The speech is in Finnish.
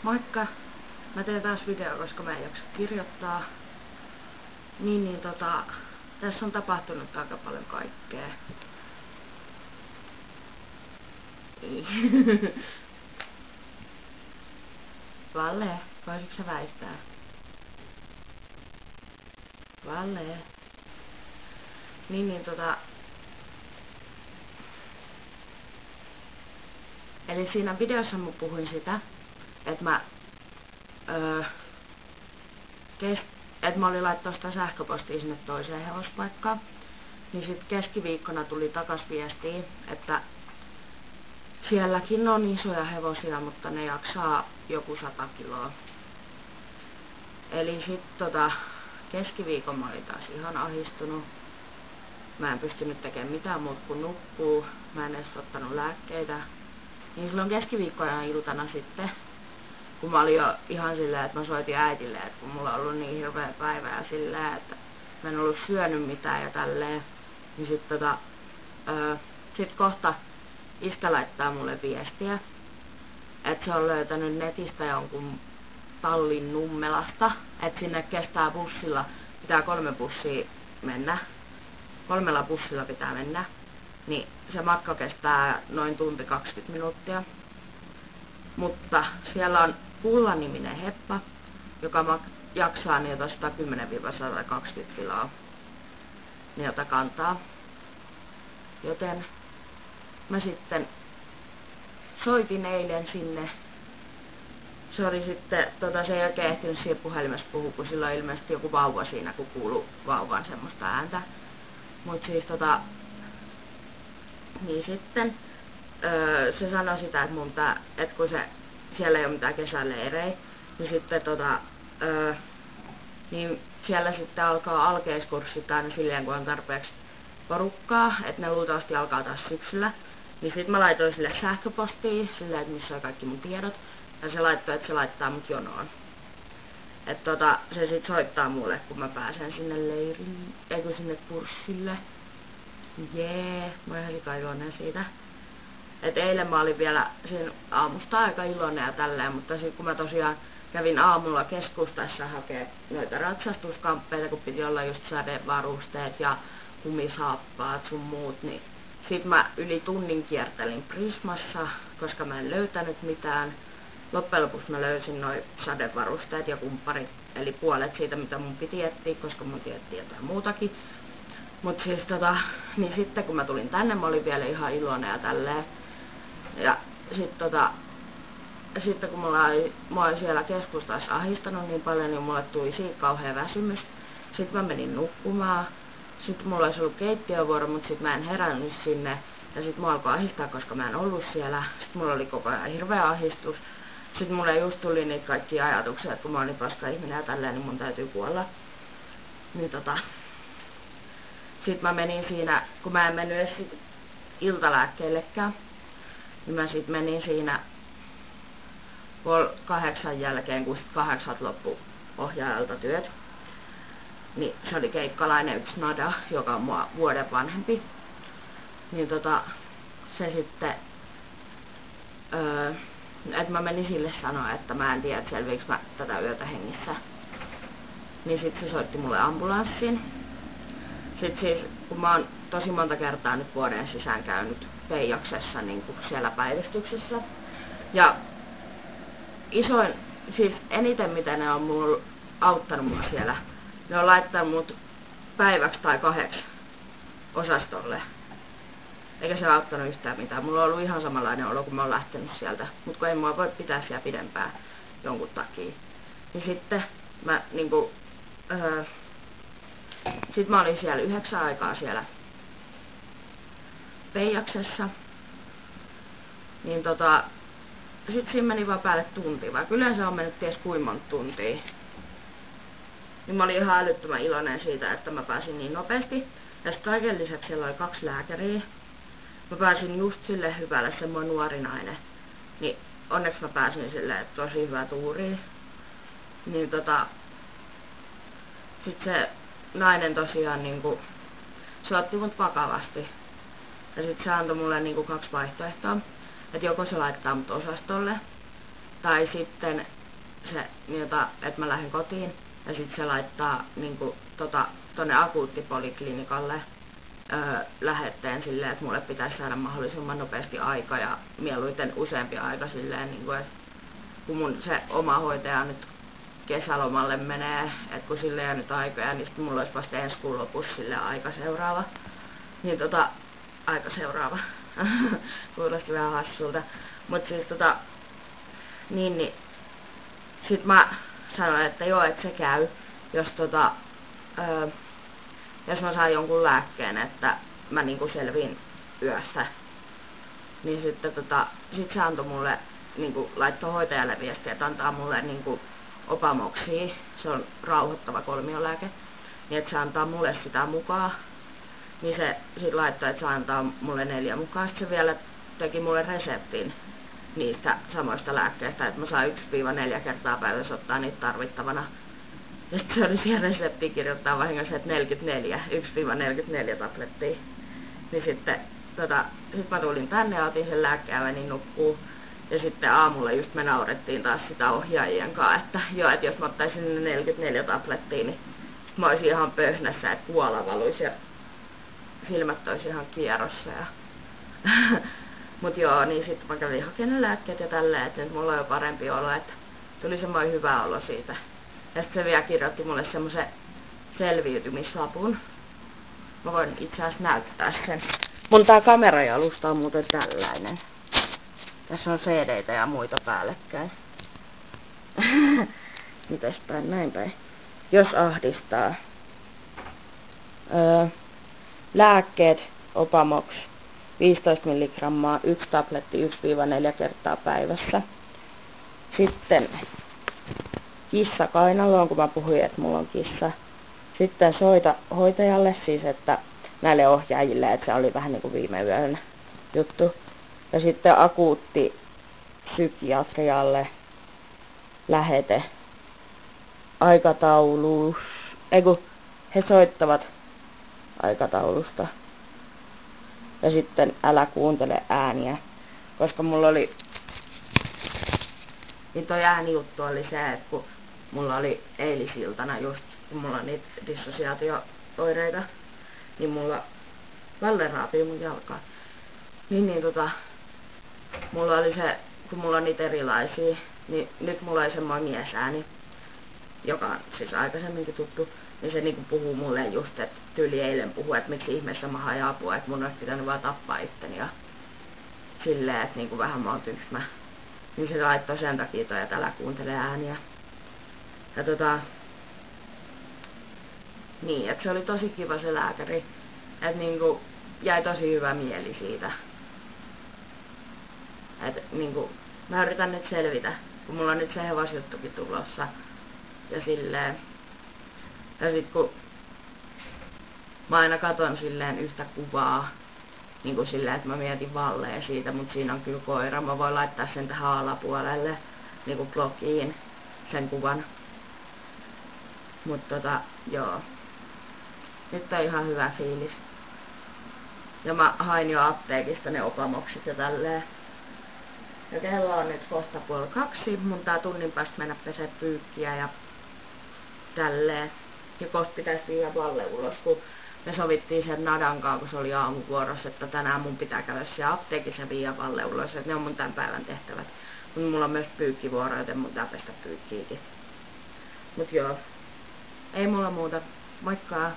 Moikka! Mä teen taas video, koska mä en jaksa kirjoittaa. Tässä on tapahtunut aika paljon kaikkea. Valle, voisitko sä väistää? Valle. Eli siinä videossa mä puhuin sitä, että mä olin laittanut sitä sähköpostia sinne toiseen hevospaikkaan. Niin sit keskiviikkona tuli takas viestiin, että sielläkin on isoja hevosia, mutta ne jaksaa joku 100 kiloa. Eli sit keskiviikon mä olin taas ihan ahdistunut. Mä en pystynyt tekemään mitään muuta kuin nukkuu. Mä en edes ottanut lääkkeitä. Niin silloin keskiviikkona iltana sitten, kun mä olin jo ihan silleen, että mä soitin äitille, että kun mulla on ollut niin hirveä päivä ja silleen, että mä en ollut syönyt mitään ja tälleen. Niin sit kohta iskä laittaa mulle viestiä, että se on löytänyt netistä jonkun tallin Nummelasta, että sinne kestää bussilla, pitää 3 bussia mennä. 3 bussilla pitää mennä, niin se matka kestää noin tunti 20 minuuttia. Mutta siellä on Pulla-niminen heppa, joka jaksaa niitä 110-120 kiloa niiltä kantaa. Joten mä sitten soitin eilen sinne. Se oli sitten, se ei oikein ehtinyt siihen puhelimessa puhua, kun sillä on ilmeisesti joku vauva siinä, kun kuuluu vauvan semmoista ääntä. Mut siis niin sitten se sanoi sitä, että kun siellä ei ole mitään kesäleirejä, niin sitten niin siellä sitten alkaa alkeiskurssit aina silleen, kun on tarpeeksi porukkaa, että ne luultavasti alkaa taas syksyllä. Niin sit mä laitoin sille sähköpostiin, silleen, että missä on kaikki mun tiedot, ja se laittoi, että se laittaa mut jonoon. Että se sit soittaa mulle, kun mä pääsen sinne leiriin, eikö sinne kurssille. Jee, mä oon ihan iloinen siitä. Et eilen mä olin vielä siinä aamusta aika iloinen ja tälleen, mutta sit kun mä tosiaan kävin aamulla keskustassa hakee noita ratsastuskamppeita, kun piti olla just sädevarusteet ja kumisaappaat sun muut, niin sit mä yli tunnin kiertelin Prismassa, koska mä en löytänyt mitään. Loppujen lopuksi mä löysin noi sadevarusteet ja kumpparit, eli puolet siitä mitä mun piti etsiä, koska mun piti etsiä jotain muutakin. Mut siis niin sitten kun mä tulin tänne, mä olin vielä ihan iloinen ja tälleen. Ja sitten kun mä olin siellä keskustassa ahdistanut niin paljon, niin mulle tuli siitä kauhea väsymys. Sitten mä menin nukkumaan. Sitten mulla olisi ollut keittiövuoro, mutta sitten mä en herännyt sinne. Ja sitten mua alkoi ahdistaa, koska mä en ollut siellä. Sitten mulla oli koko ajan hirveä ahdistus. Sitten mulle just tuli niitä kaikkia ajatuksia, että kun mä olin paska ihminen ja tälleen, niin mun täytyy kuolla. Niin sitten mä menin siinä, kun mä en mennyt edes iltalääkkeellekään, niin mä sitten menin siinä 7:30 jälkeen, kun 8 loppu ohjaajalta työt. Niin se oli keikkalainen yksi Nada, joka on mua vuoden vanhempi. Niin se sitten, että mä menin sille sanoa, että mä en tiedä, selviinkö mä tätä yötä hengissä. Niin sitten se soitti mulle ambulanssin. Sitten siis, kun mä oon tosi monta kertaa nyt vuoden sisään käynyt Peijaksessa niin kuin siellä päivystyksessä. Ja siis eniten mitä ne on auttanut mua siellä, ne on laittanut mut päiväksi tai 2 osastolle. Eikä se auttanut yhtään mitään. Mulla on ollut ihan samanlainen olo, kun mä oon lähtenyt sieltä. Mut kun ei mua voi pitää siellä pidempään jonkun takia. Niin sitten mä sit mä olin siellä 9 aikaa siellä Peijaksessa. Niin sit siinä meni vaan päälle tunti, vaikka yleensä on mennyt ties kuinka monta tuntia. Niin mä olin ihan älyttömän iloinen siitä, että mä pääsin niin nopeasti. Ja sit kaiken lisäksi siellä oli 2 lääkäriä. Mä pääsin just sille hyvälle, semmoinen nuori nainen. Niin onneksi mä pääsin silleen, että tosi hyvä tuuri. Niin sit se nainen tosiaan se otti mut vakavasti. Ja sit se antoi mulle 2 vaihtoehtoa. Että joko se laittaa mut osastolle, Tai sitten se, että mä lähden kotiin ja sitten se laittaa niinku, tonne akuuttipoliklinikalle lähetteen silleen, että mulle pitäisi saada mahdollisimman nopeasti aika ja mieluiten useampi aika silleen, niinku, että kun mun se oma hoitaja nyt kesälomalle menee, että kun sille ei ole nyt aikoja, niin sitten mulla olisi vasta ensi kuun lopussa silleen aika seuraava. Niin aika seuraava. Kuulosti vähän hassulta. Mut siis niin sit mä sanoin, että joo, että se käy, jos jos mä saan jonkun lääkkeen, että mä niinku selviin yössä. Niin sitten sit se antoi mulle, niinku laittoi hoitajalle viestiä, että antaa mulle niinku Opamoksia, se on rauhoittava kolmiolääke, niin että se antaa mulle sitä mukaan. Niin se sit laittoi, että se antaa mulle 4 mukaan. Sitten se vielä teki mulle reseptin niistä samoista lääkkeistä, että mä saan 1-4 kertaa päivässä ottaa niitä tarvittavana. Ja sitten se oli siellä reseptiin kirjoittaa vahingossa, että 1-44 tablettia. Niin sitten sit mä tulin tänne ja otin sen lääkkeen ja menin nukkuu. Ja sitten aamulla just me naurettiin taas sitä ohjaajien kanssa, että joo, että jos mä ottaisin ne 44 tablettia, niin mä olisin ihan pöhnässä, että kuola valuisi ja silmät olisi ihan kierrossa. Ja mut joo, niin sitten mä kävin hakemaan lääkkeet ja tälleen, että nyt mulla on jo parempi olo, että tuli semmoinen hyvä olo siitä. Ja sitten se vielä kirjoitti mulle semmoisen selviytymislapun. Mä voin itse asiassa näyttää sen. Mun tää kamerajalusta on muuten tällainen. Tässä on CD-tä ja muita päällekkäin. Mitäs päin, näin päin. Jos ahdistaa. Lääkkeet, Opamox, 15 milligrammaa, 1 tabletti 1-4 kertaa päivässä. Sitten kissa kainaloon, kun mä puhuin, että mulla on kissa. Sitten soita hoitajalle, siis että näille ohjaajille, että se oli vähän niin kuin viime yön juttu. Ja sitten akuutti psykiatrialle lähete aikataulus. He soittavat aikataulusta. Ja sitten älä kuuntele ääniä. Koska mulla oli, niin toi äänijuttu oli se, että kun mulla oli eilisiltana just, kun mulla on niitä dissosiaatio-oireita, niin mulla Valle raapii mun jalkaa. Niin mulla oli se, kun mulla on niitä erilaisia, niin nyt mulla oli semmoinen miesääni, joka on siis aikaisemminkin tuttu, niin se niinku puhuu mulle just, että tyyli eilen puhuu, että miksi ihmeessä mä haen apua, että mun olisi pitänyt vaan tappaa itteni ja silleen, että niinku vähän mä oon tyhmä. Niin se laittoi sen takia toi, että älä kuuntele ääniä. Ja niin, että se oli tosi kiva se lääkäri, että niinku jäi tosi hyvä mieli siitä. Että niinku, mä yritän nyt selvitä, kun mulla on nyt se hevosjuttukin tulossa. Ja silleen. Ja sit kun mä aina katon silleen yhtä kuvaa, niinku silleen, että mä mietin Valleen siitä, mut siinä on kyllä koira. Mä voin laittaa sen tähän alapuolelle, niinku blogiin, sen kuvan. Mut joo. Nyt on ihan hyvä fiilis. Ja mä hain jo apteekista ne Opamoksit ja tälleen. Ja kello on nyt kohta 1:30. Mun tää tunnin päästä mennä pesee pyykkiä ja tälleen. Ja kohta pitäisi viedä Valle ulos, kun me sovittiin sen Nadankaan, kun se oli aamuvuorossa, että tänään mun pitää käydä siellä apteekissa ja viedä Valle ulos, että ne on mun tämän päivän tehtävät. Mut mulla on myös pyykkivuoro, joten mun pitää pestä pyykkiäkin. Mut joo, ei mulla muuta. Moikka!